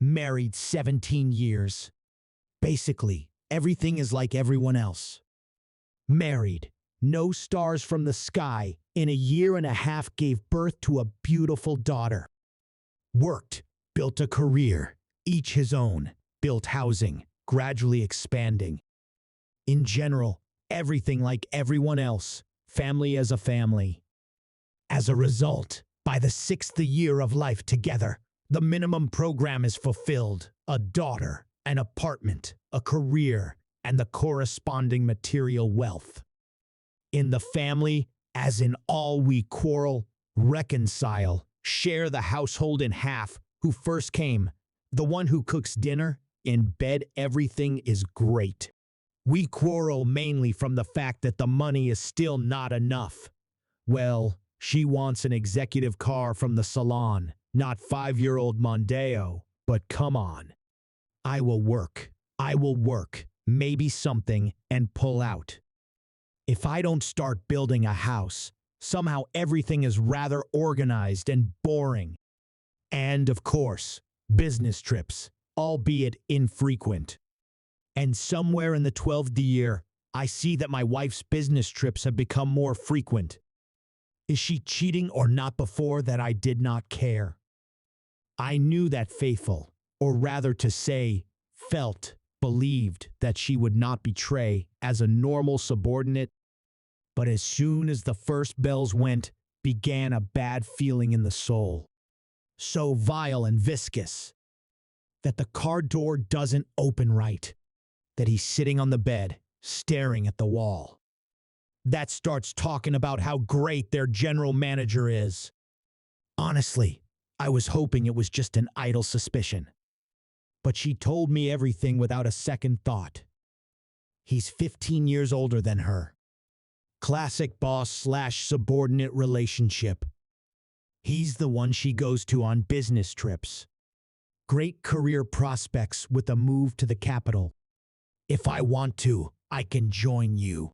married 17 years. Basically, everything is like everyone else. Married, no stars from the sky, in a year and a half gave birth to a beautiful daughter. Worked, built a career, each his own, built housing, gradually expanding. In general, everything like everyone else, family as a family. As a result, by the 6th year of life together, the minimum program is fulfilled: a daughter, an apartment, a career, and the corresponding material wealth. In the family, as in all, we quarrel, reconcile, share the household in half. Who first came? The one who cooks dinner? In bed, everything is great. We quarrel mainly from the fact that the money is still not enough. Well, she wants an executive car from the salon, not 5-year-old Mondeo, but come on. I will work, maybe something, and pull out. If I don't start building a house, somehow everything is rather organized and boring. And of course, business trips, albeit infrequent. And somewhere in the 12th year, I see that my wife's business trips have become more frequent. Is she cheating or not? Before that, I did not care. I knew that faithful, or rather to say, felt, believed that she would not betray as a normal subordinate. But as soon as the first bells went, began a bad feeling in the soul. So vile and viscous that the car door doesn't open right, that he's sitting on the bed, staring at the wall. That starts talking about how great their general manager is. Honestly, I was hoping it was just an idle suspicion. But she told me everything without a second thought. He's 15 years older than her. Classic boss/subordinate relationship. He's the one she goes to on business trips. Great career prospects with a move to the capital. If I want to, I can join you.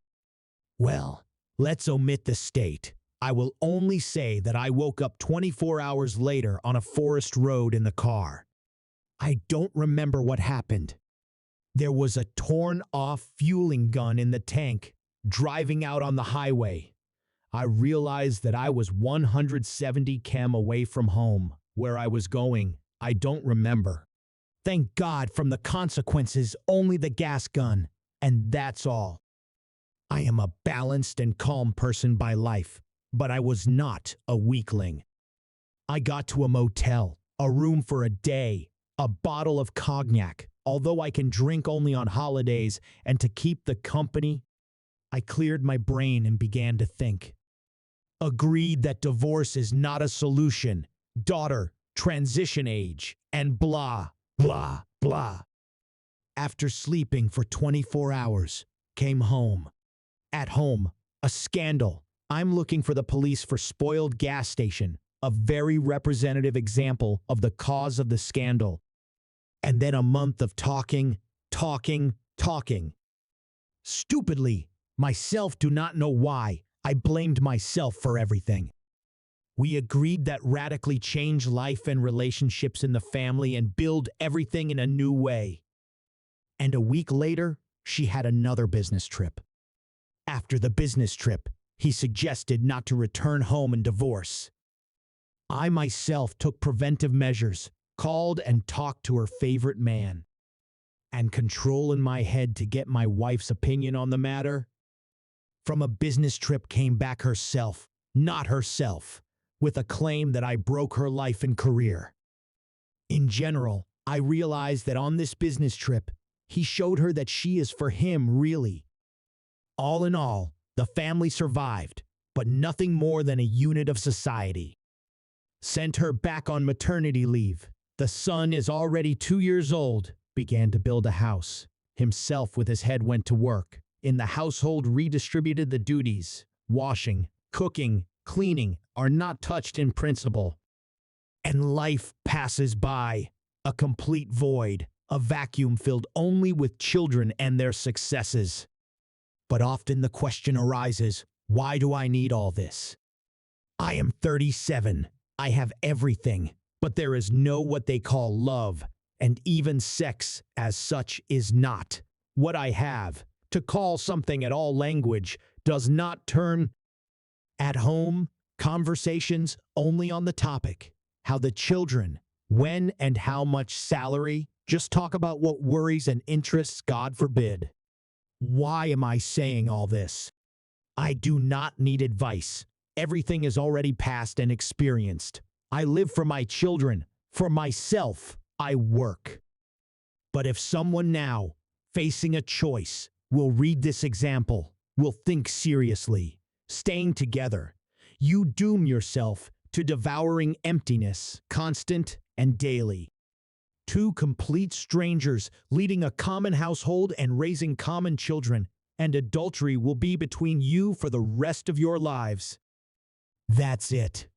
Well, let's omit the state. I will only say that I woke up 24 hours later on a forest road in the car. I don't remember what happened. There was a torn-off fueling gun in the tank, driving out on the highway. I realized that I was 170 km away from home. Where I was going, I don't remember. Thank God, from the consequences, only the gas gun, and that's all. I am a balanced and calm person by life, but I was not a weakling. I got to a motel, a room for a day, a bottle of cognac, although I can drink only on holidays, and to keep the company, I cleared my brain and began to think. Agreed that divorce is not a solution, daughter, transition age, and blah, blah, blah. After sleeping for 24 hours, came home. At home, a scandal. I'm looking for the police for spoiled gas station, a very representative example of the cause of the scandal. And then a month of talking. Stupidly, myself do not know why, I blamed myself for everything. We agreed that radically change life and relationships in the family and build everything in a new way. And a week later, she had another business trip. After the business trip, he suggested not to return home and divorce. I myself took preventive measures, called and talked to her favorite man. And control in my head to get my wife's opinion on the matter. From a business trip came back herself, not herself, with a claim that I broke her life and career. In general, I realized that on this business trip, he showed her that she is for him, really. All in all, the family survived, but nothing more than a unit of society. Sent her back on maternity leave. The son is already 2 years old, began to build a house. Himself with his head went to work. In the household redistributed the duties. Washing, cooking, cleaning are not touched in principle. And life passes by, a complete void, a vacuum filled only with children and their successes. But often the question arises, why do I need all this? I am 37. I have everything, but there is no what they call love, And even sex as such is not what I have. To call something at all language does not turn at home conversations only on the topic. How the children, when and how much salary, just talk about what worries and interests, God forbid. Why am I saying all this? I do not need advice. Everything is already past and experienced. I live for my children. For myself, I work. But if someone now, facing a choice, will read this example, will think seriously, staying together, you doom yourself to devouring emptiness, constant and daily. Two complete strangers leading a common household and raising common children, and adultery will be between you for the rest of your lives. That's it.